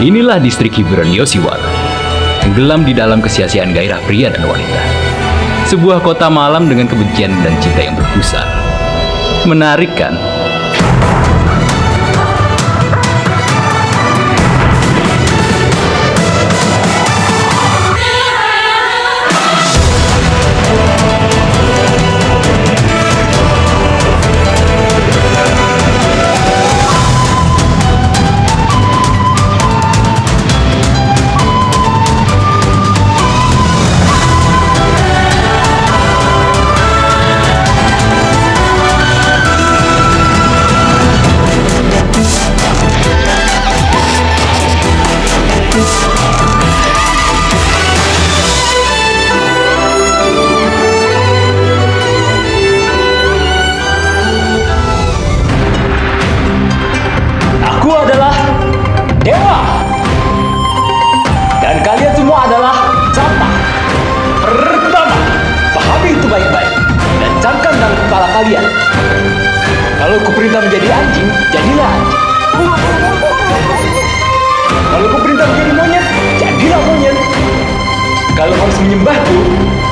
Inilah distrik hiburan Yoshiwara, tenggelam di dalam kesia-siaan gairah pria dan wanita. Sebuah kota malam dengan kebencian dan cinta yang berpusat. Menarik kan? Aku adalah Dewa. Dan kalian semua adalah siapa? Pertama, pahami itu baik-baik dan camkan dalam kepala kalian. Kalau kuperintah menjadi anjing, jadilah anjing. Kalau kuperintah menjadi monyet, jadilah monyet. Kalau harus menyembahku,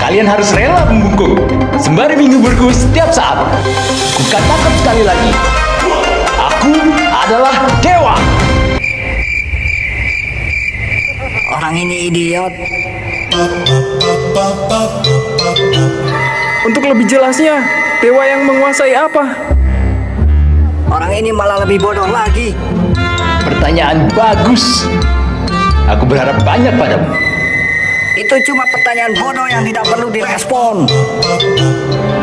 kalian harus rela membungkuk sembari menghiburku setiap saat. Kukatakan sekali lagi, aku adalah Dewa. Orang ini idiot. Untuk lebih jelasnya, dewa yang menguasai apa? Orang ini malah lebih bodoh lagi. Pertanyaan bagus. Aku berharap banyak padamu. Itu cuma pertanyaan bodoh yang tidak perlu direspon.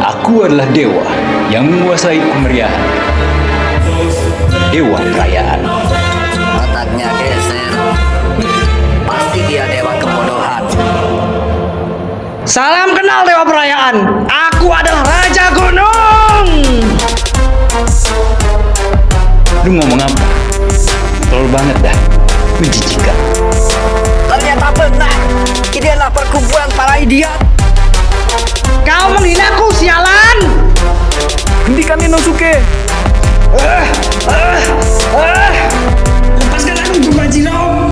Aku adalah dewa yang menguasai kemeriahan. Dewa perayaan. Otaknya geser. Pasti dia dewa kebodohan. Salam kenal Dewa Perayaan. Aku adalah Raja Gunung. Lu ngomong apa? Terlalu banget dah. Menjijikan. Ternyata benar. Ini adalah perkumpulan para idiot. Kau menghinaku, sialan. Hentikan Inosuke. Lepaskan aku, Jumajiro.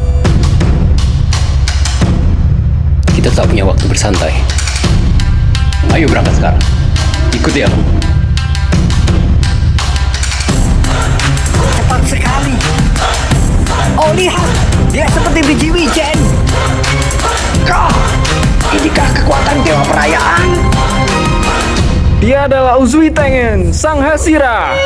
Kita tak punya waktu bersantai. Ayo berangkat sekarang. Ikuti aku. Cepat sekali. Oh lihat, dia seperti biji wijen. Inikah kekuatan Dewa Perayaan? Dia adalah Uzui Tengen, Sang Hashira.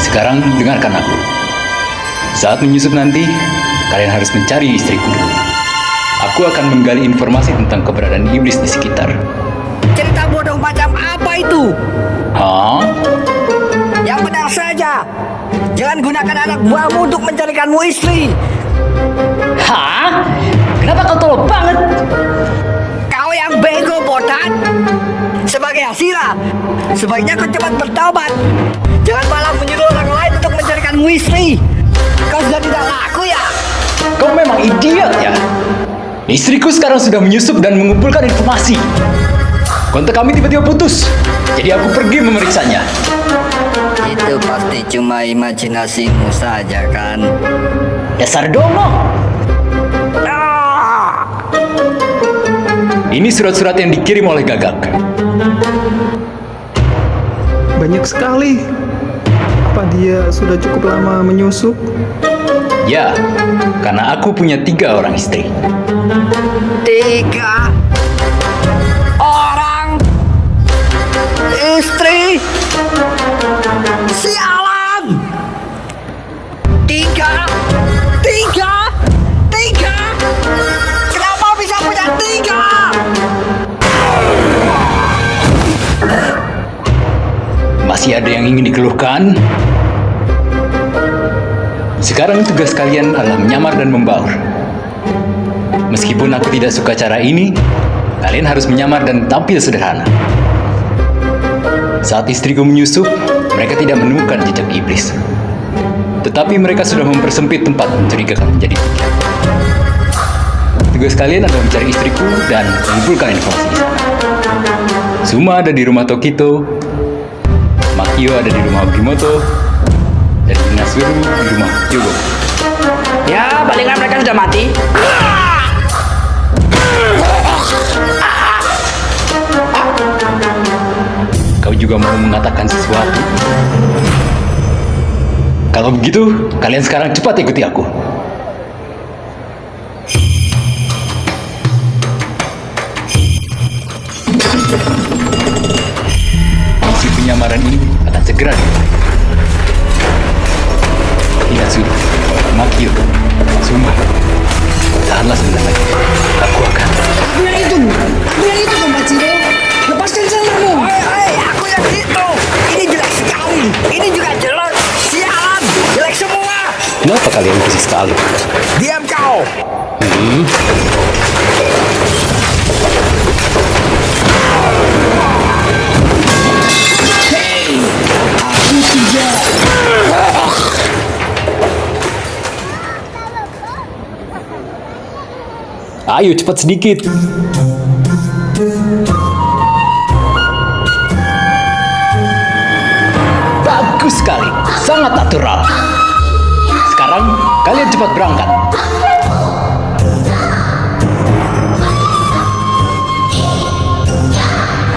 Sekarang dengarkan aku. Saat menyusup nanti, kalian harus mencari istriku dulu. Aku akan menggali informasi tentang keberadaan iblis di sekitar. Cerita bodoh macam apa itu? Hah? Yang benar saja. Jangan gunakan anak buahmu untuk mencarikanmu istri. Hah? Kenapa kau tolol banget? Kau yang bego, botak. Sebagai Hashira, sebaiknya kau cepat bertobat. Jangan malah menyuruh orang lain untuk mencarikanmu istri. Kau sudah tidak laku ya? Kau memang idiot ya. Istriku sekarang sudah menyusup dan mengumpulkan informasi. Kontak kami tiba-tiba putus. Jadi aku pergi memeriksanya. Itu pasti cuma imajinasimu saja kan? Dasar dongo. Ini surat-surat yang dikirim oleh Gagak. Banyak sekali. Apa dia sudah cukup lama menyusup? Ya, karena aku punya 3 orang istri. 3 orang istri. Sialan. 3. Kenapa bisa punya 3? Masih ada yang ingin dikeluhkan? Sekarang tugas kalian adalah menyamar dan membaur. Meskipun aku tidak suka cara ini, kalian harus menyamar dan tampil sederhana. Saat istriku menyusup, mereka tidak menemukan jejak iblis. Tetapi mereka sudah mempersempit tempat mencurigakan menjadi 3. Tugas kalian adalah mencari istriku dan mengumpulkan informasi di sana. Suma ada di rumah Tokito, Makio ada di rumah Ogimoto, dan Inazuru di rumah Hyogo. Ya, palingan mereka sudah mati. Kau juga mau mengatakan sesuatu? Kalau begitu, kalian sekarang cepat ikuti aku. Misi penyamaran ini akan segera dimulai. Inazuru, Makio, Suma, tahanlah sebentar lagi. Aku akan... Aku yang itu Tomochiro. Lepaskan salahmu. Aku yang itu. Ini jelek sekali. Ini juga jelek. Sialan, jelek semua. Kenapa kalian berisik sekali? Diam kau. Aku tidak. Ayo cepat sedikit. Bagus sekali, sangat natural. Sekarang kalian cepat berangkat.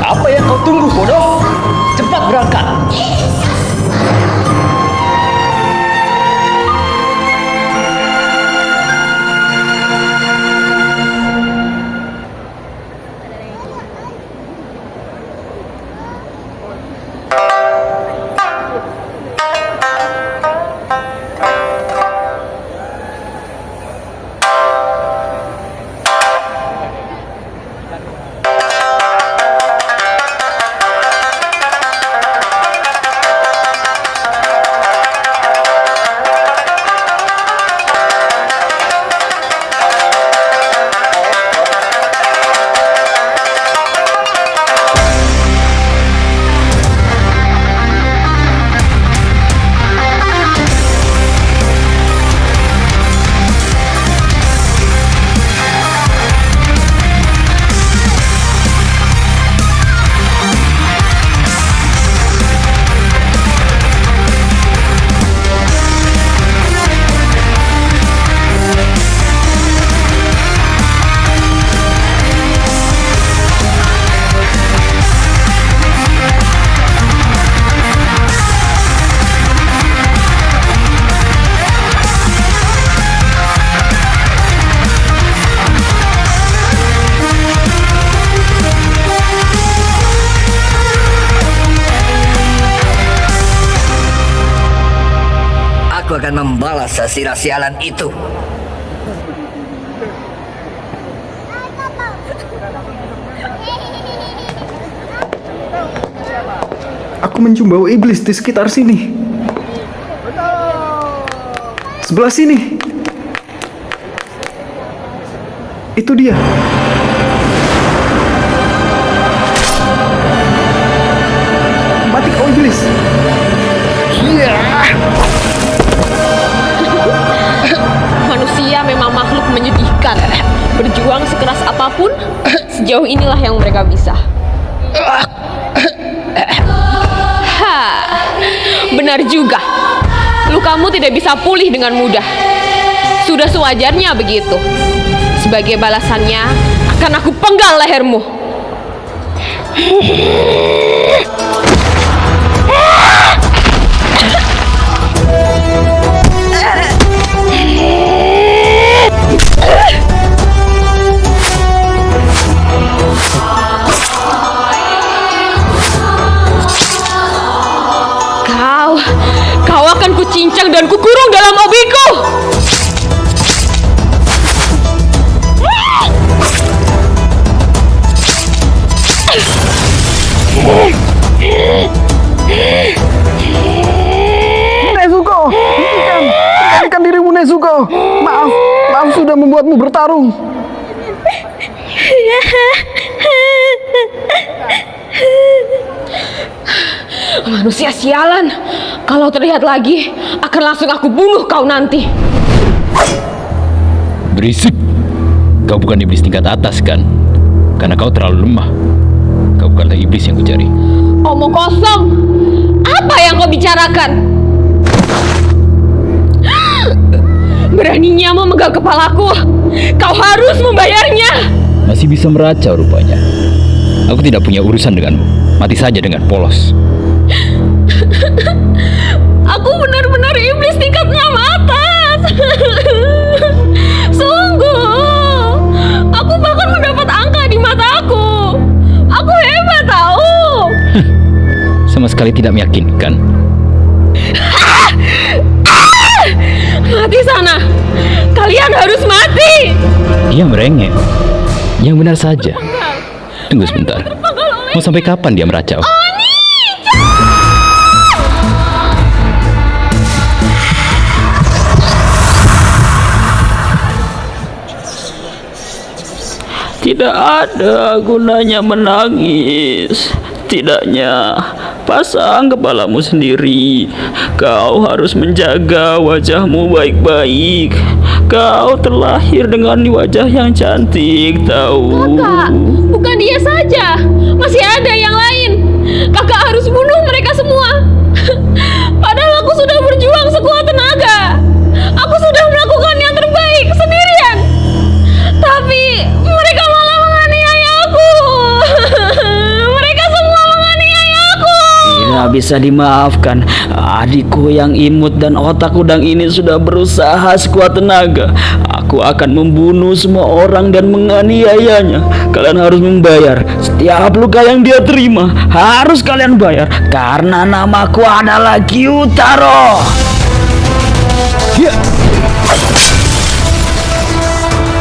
Apa yang kau tunggu, bodoh? Cepat berangkat. Aku akan membalas sesira sialan itu. Aku mencium bau iblis di sekitar sini. Sebelah sini. Itu dia. Mati kau iblis. Manusia memang makhluk menyedihkan. Berjuang sekeras apapun, sejauh inilah yang mereka bisa. Benar juga. Lukamu tidak bisa pulih dengan mudah. Sudah sewajarnya begitu. Sebagai balasannya, akan aku penggal lehermu. Kau akan kucincang dan kukurung dalam obiku. Nezuko, hentikan dirimu Nezuko. Maaf sudah membuatmu bertarung. Manusia sialan. Kalau terlihat lagi, akan langsung aku bunuh kau nanti. Berisik. Kau bukan iblis tingkat atas kan? Karena kau terlalu lemah. Kau bukanlah iblis yang kucari. Omong kosong. Apa yang kau bicarakan? Beraninya memegang kepalaku. Kau harus membayarnya. Masih bisa meracau rupanya. Aku tidak punya urusan denganmu. Mati saja dengan polos. Aku benar-benar iblis tingkat enam atas. Sungguh. Aku bahkan mendapat angka di mataku. Aku hebat tahu. Sama sekali tidak meyakinkan. Mati sana. Kalian harus mati. Dia merengek. Yang benar saja. Tunggu sebentar. Mau sampai kapan dia meracau? Tidak ada gunanya menangis. Tidaknya, pasang kepalamu sendiri. Kau harus menjaga wajahmu baik-baik. Kau terlahir dengan wajah yang cantik, tahu? Kakak, bukan dia saja. Masih ada yang lain. Kakak harus bunuh mereka semua. Padahal aku sudah berjuang sekuat tenaga. Aku sudah melakukan yang terbaik sendirian. Tapi mereka malah menganiaya aku. Mereka semua menganiaya aku. Tidak bisa dimaafkan. Adikku yang imut dan otak udang ini sudah berusaha sekuat tenaga. Aku akan membunuh semua orang dan menganiayanya. Kalian harus membayar. Setiap luka yang dia terima harus kalian bayar. Karena namaku adalah Gyutaro.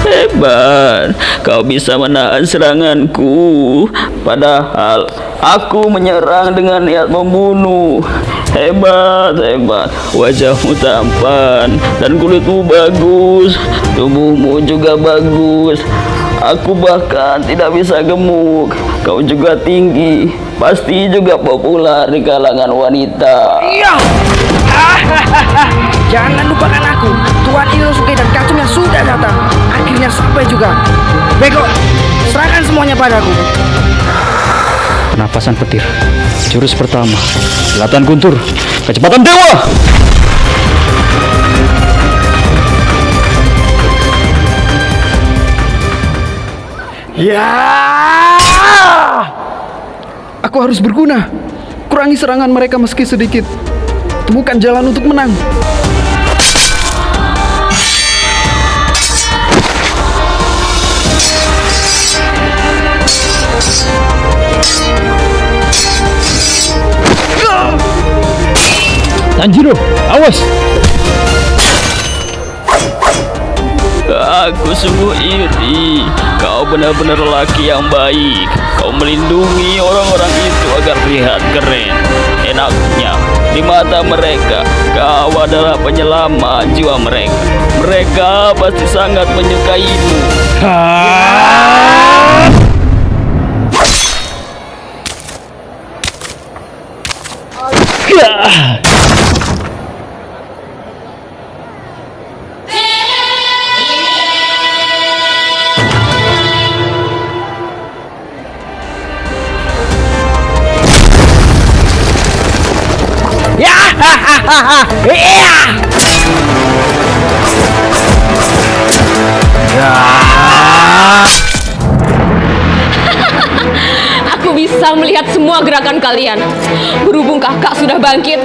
Hebat, kau bisa menahan seranganku. Padahal aku menyerang dengan niat membunuh. Hebat, hebat. Wajahmu tampan dan kulitmu bagus. Tubuhmu juga bagus. Aku bahkan tidak bisa gemuk. Kau juga tinggi. Pasti juga populer di kalangan wanita. Iya. Jangan lupakan aku. Tuan Inosuke dan Katsumi sudah datang. Akhirnya sampai juga. Bego, serahkan semuanya padaku. Penapasan petir. Jurus pertama. Selatan guntur. Kecepatan dewa. Ya! Aku harus berguna. Kurangi serangan mereka meski sedikit. Temukan jalan untuk menang. Tanjiro, awas! Aku sungguh iri. Kau benar-benar lelaki yang baik. Kau melindungi orang-orang itu agar terlihat keren. Enaknya, di mata mereka, kau adalah penyelamat jiwa mereka. Mereka pasti sangat menyukaimu. Aku bisa melihat semua gerakan kalian. Berhubung kakak sudah bangkit,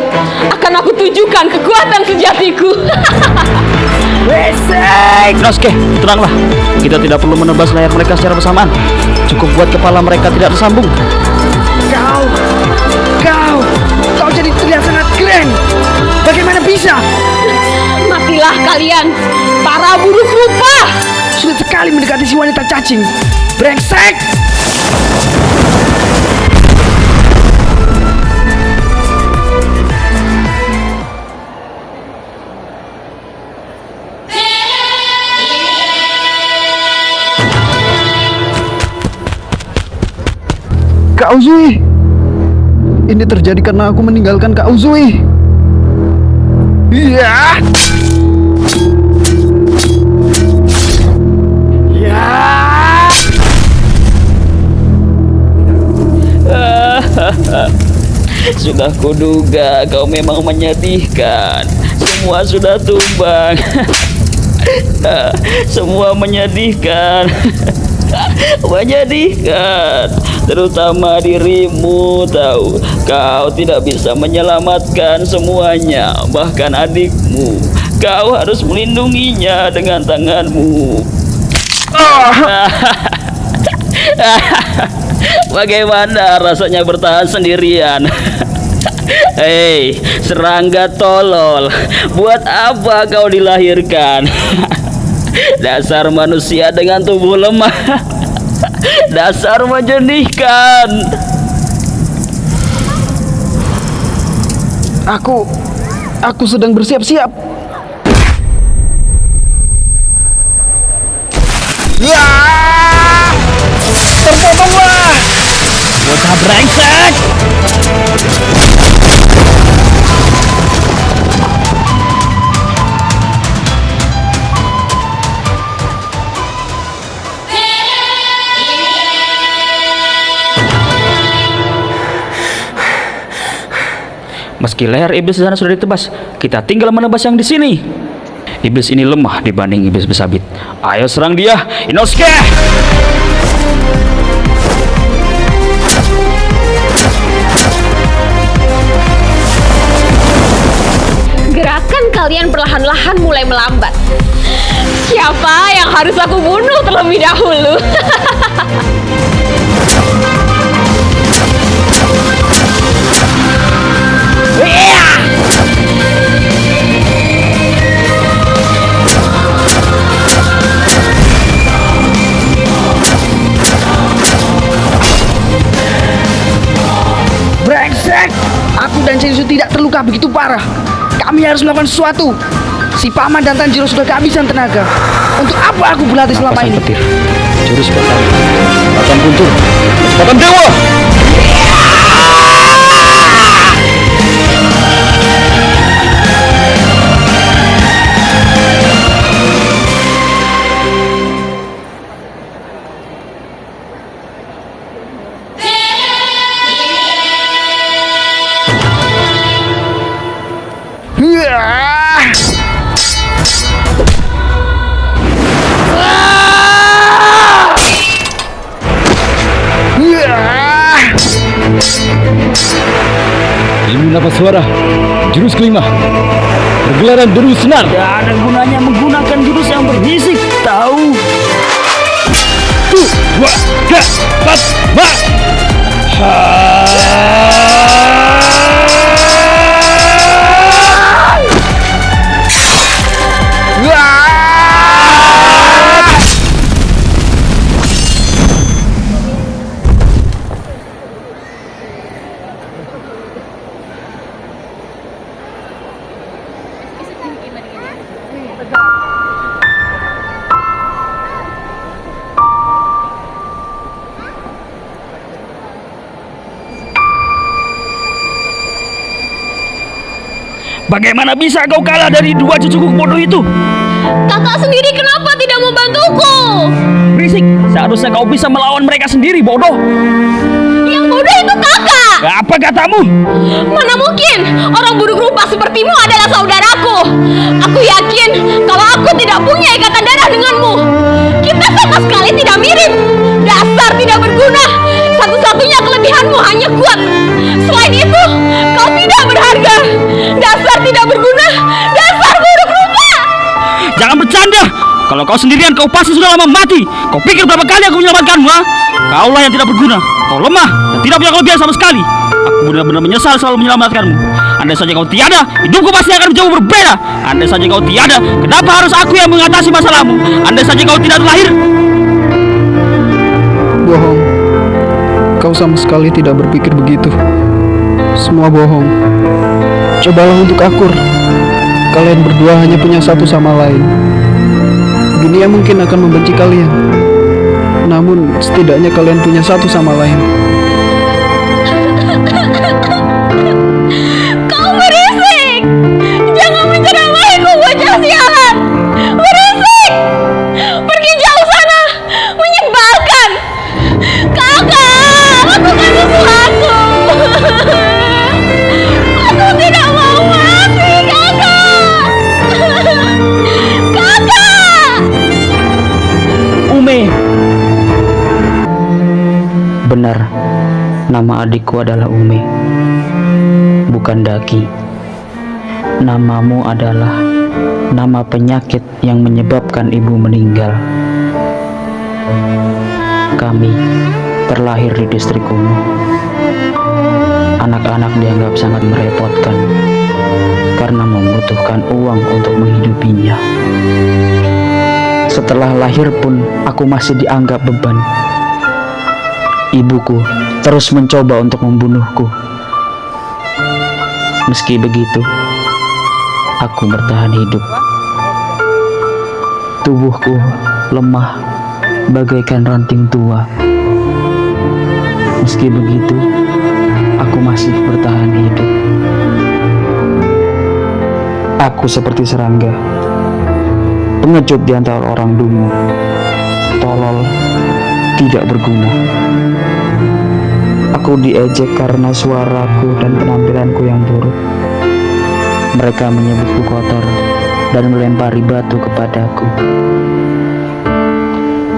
akan aku tunjukkan kekuatan sejatiku. Inosuke, tenanglah. Kita tidak perlu menebas layar mereka secara bersamaan. Cukup buat kepala mereka tidak tersambung. Kau jadi terlihat sangat keren. Bagaimana bisa? Matilah kalian, para buruk rupa. Sulit sekali mendekati si wanita cacing. Brengsek! Kak Uzui! Ini terjadi karena aku meninggalkan Kak Uzui. Iya. Sudah kuduga kau memang menyedihkan. Semua sudah tumbang. Semua menyedihkan. Menyedihkan, terutama dirimu. Tahu, kau tidak bisa menyelamatkan semuanya, bahkan adikmu. Kau harus melindunginya dengan tanganmu. Bagaimana rasanya bertahan sendirian? Hei, serangga tolol, buat apa kau dilahirkan? Dasar manusia dengan tubuh lemah. Dasar menyedihkan. Aku sedang bersiap-siap. Terpotonglah! Bocah brengsek! Meski leher iblis di sana sudah ditebas, kita tinggal menebas yang di sini. Iblis ini lemah dibanding iblis besabit. Ayo serang dia, Inosuke! Gerakan kalian perlahan-lahan mulai melambat. Siapa yang harus aku bunuh terlebih dahulu? Brengsek! Aku dan Shinsu tidak terluka begitu parah. Kami harus melakukan sesuatu. Si Paman dan Tanjiro sudah kehabisan tenaga. Untuk apa aku berlatih selama ini? Petir, jurus pertama, kecepatan guntur, kecepatan dewa. Ilmu nafas suara, jurus kelima, pergelaran deru senar. Tidak ada gunanya menggunakan jurus yang berbisik, tahu? 1, 2, 3, 4, 5. Bagaimana bisa kau kalah dari dua cucuku bodoh itu? Kakak sendiri kenapa tidak membantuku? Berisik, seharusnya kau bisa melawan mereka sendiri, bodoh. Yang bodoh itu kakak. Apa katamu? Mana mungkin orang buruk rupa sepertimu adalah saudaraku. Aku yakin kalau aku tidak punya ikatan darah denganmu. Kita sama sekali tidak mirip. Dasar tidak berguna. Satu-satunya kelebihanmu hanya kuat. Selain itu, kau tidak berharga. Dasar tidak berguna. Dasar buruk rupa. Jangan bercanda. Kalau kau sendirian, kau pasti sudah lama mati. Kau pikir berapa kali aku menyelamatkanmu, ha? Kaulah yang tidak berguna. Kau lemah dan tidak punya kelebihan sama sekali. Aku benar-benar menyesal selalu menyelamatkanmu. Andai saja kau tiada, hidupku pasti akan jauh berbeda. Andai saja kau tiada, kenapa harus aku yang mengatasi masalahmu? Andai saja kau tidak terlahir. Bohong. Kau sama sekali tidak berpikir begitu. Semua bohong. Cobalah untuk akur. Kalian berdua hanya punya satu sama lain. Dunia mungkin akan membenci kalian, namun setidaknya kalian punya satu sama lain. Kau berisik! Jangan menceramahiku, bocah sialan! Berisik! Pergi jauh sana! Menyebalkan! Kakak! Lakukan sesuatu! Aku tidak mau mati, kakak! Kakak! Ume. Benar, nama adikku adalah Ume, bukan Daki. Namamu adalah nama penyakit yang menyebabkan ibu meninggal. Kami terlahir di distrik Kuno. Anak-anak dianggap sangat merepotkan karena membutuhkan uang untuk menghidupinya. Setelah lahir pun aku masih dianggap beban. Ibuku terus mencoba untuk membunuhku. Meski begitu, aku bertahan hidup. Tubuhku lemah bagaikan ranting tua. Meski begitu, aku masih bertahan hidup. Aku seperti serangga, pengecut di antara orang dungu, tolol, tidak berguna. Aku diejek karena suaraku dan penampilanku yang buruk. Mereka menyebutku kotor dan melempari batu kepadaku.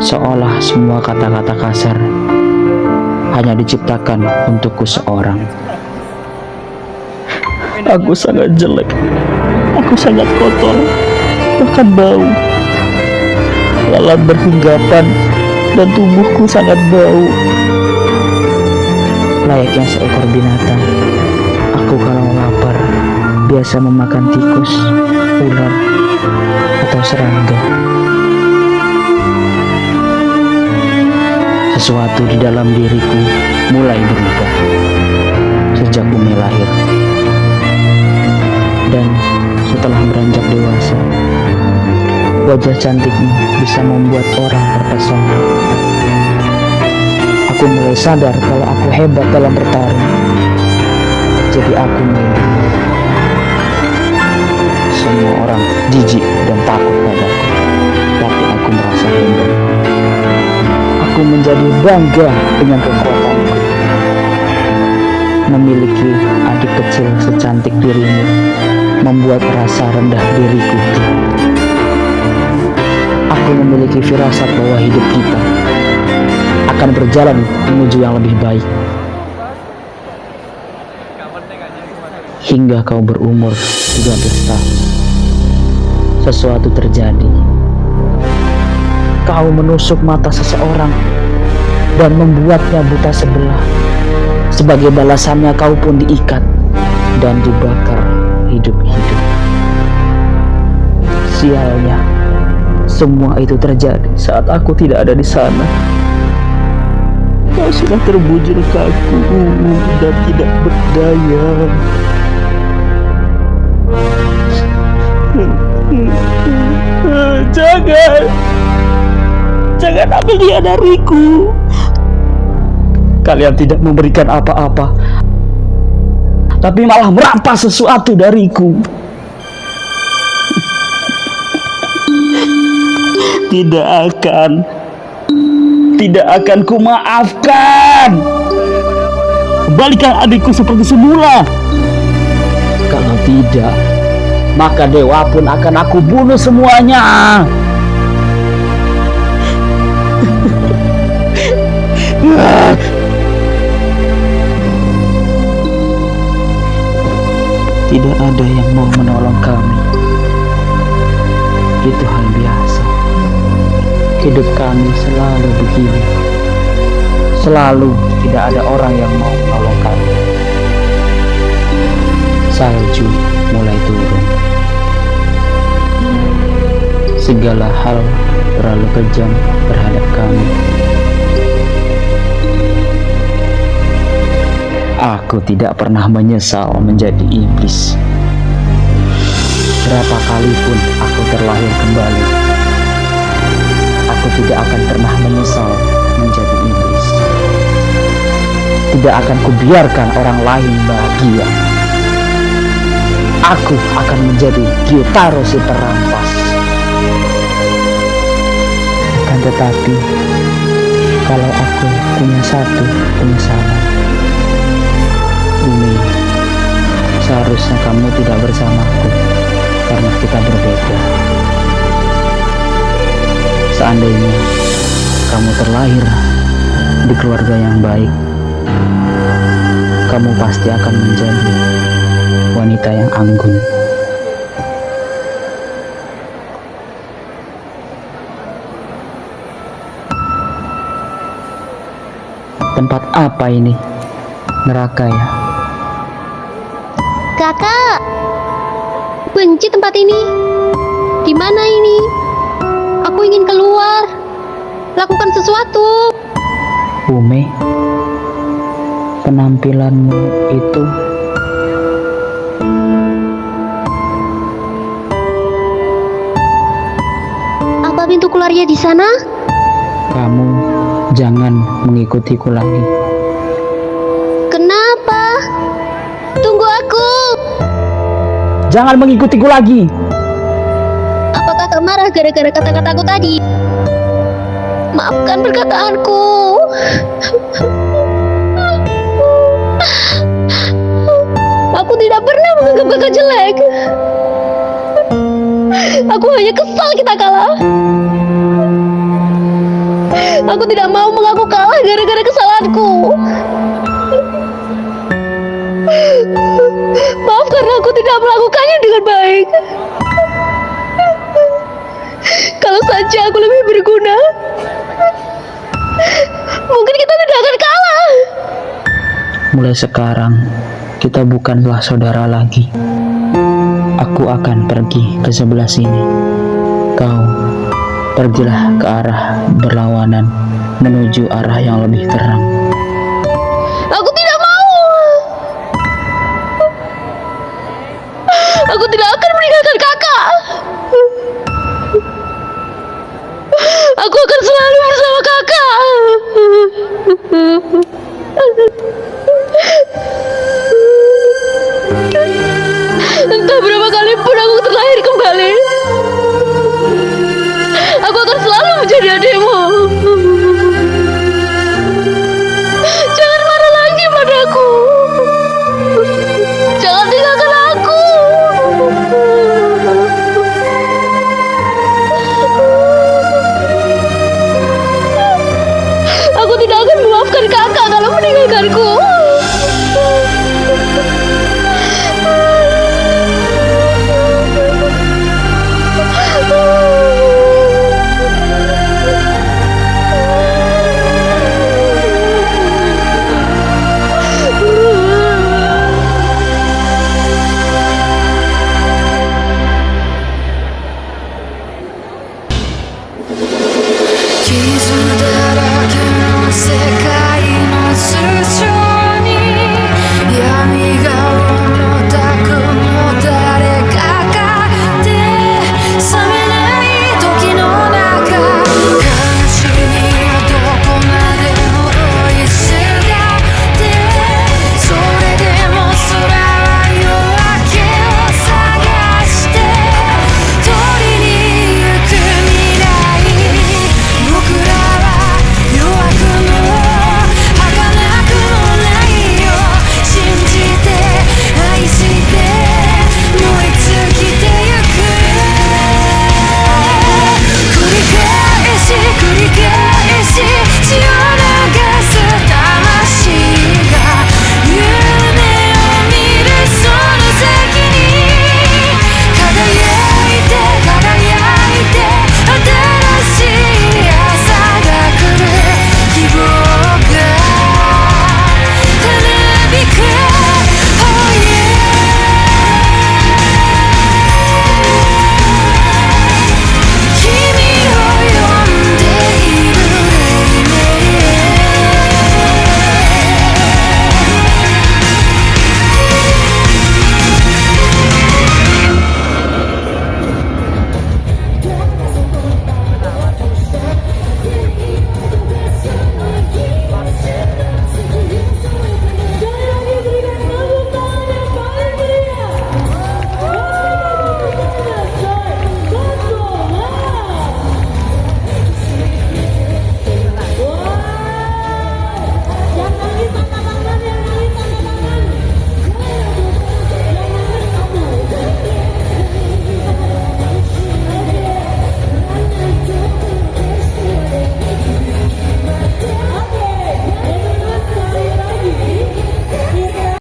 Seolah semua kata-kata kasar hanya diciptakan untukku seorang. Aku sangat jelek. Aku sangat kotor, bahkan bau. Lalat berhinggapan dan tubuhku sangat bau. Layaknya seekor binatang, aku kalau lapar biasa memakan tikus, ular, atau serangga. Sesuatu di dalam diriku mulai berubah sejak Ume lahir. Dan setelah beranjak dewasa, wajah cantiknya bisa membuat orang terpesona. Aku mulai sadar kalau aku hebat dalam bertarung. Jadi aku milih. Semua orang jijik dan takut padaku, tapi aku merasa hebat. Aku menjadi bangga dengan kekuatanku. Memiliki adik kecil secantik dirimu membuat rasa rendah diriku. Aku memiliki firasat bahwa hidup kita akan berjalan menuju yang lebih baik. Hingga kau berumur 13 tahun, sesuatu terjadi. Kau menusuk mata seseorang dan membuatnya buta sebelah. Sebagai balasannya kau pun diikat dan dibakar hidup-hidup. Sialnya, semua itu terjadi saat aku tidak ada di sana. Kau sudah terbujur kaku dan tidak berdaya. Jangan ambil dia dariku. Kalian tidak memberikan apa-apa, tapi malah merampas sesuatu dariku. Tidak akan kumaafkan. Kembalikan adikku seperti semula. Kalau tidak, maka dewa pun akan aku bunuh semuanya. Tidak ada yang mau menolong kami. Itu hal biasa. Hidup kami selalu begini. Selalu tidak ada orang yang mau menolong kami. Salju mulai turun. Segala hal terlalu kejam terhadap kami. Aku tidak pernah menyesal menjadi iblis. Berapa kali pun aku terlahir kembali, aku tidak akan pernah menyesal menjadi iblis. tidak akan kubiarkan orang lain bahagia. Aku akan menjadi Gyutaro si perampas. Akan tetapi, kalau aku punya satu penyesalan, Umi, seharusnya kamu tidak bersamaku karena kita berbeda. Seandainya kamu terlahir di keluarga yang baik, kamu pasti akan menjadi wanita yang anggun. Tempat apa ini? Neraka ya? Kakak, benci tempat ini. Di mana ini? Aku ingin keluar. Lakukan sesuatu. Ume, penampilanmu itu apa pintu keluarnya di sana? kamu jangan mengikutiku lagi. Kenapa? Tunggu aku. Jangan mengikutiku lagi. Apa kakak marah gara-gara kata-kataku tadi? Maafkan perkataanku. Aku tidak pernah menganggap kakak jelek. Aku hanya kesal kita kalah. Aku tidak mau mengaku kalah gara-gara kesalahanku. Maaf karena aku tidak melakukannya dengan baik. Kalau saja aku lebih berguna, mungkin kita tidak akan kalah. Mulai sekarang kita bukanlah saudara lagi. Aku akan pergi ke sebelah sini. Kau pergilah ke arah berlawanan menuju arah yang lebih terang. Aku tidak mau. Aku tidak akan meninggalkan kakak. Aku akan selalu bersama kakak. Entah berapa kali pun aku terlahir kembali, aku akan selalu menjadi adikmu. Jangan marah lagi padaku. Jangan tinggalkan aku. Aku tidak akan memaafkan kakak kalau meninggalkanku.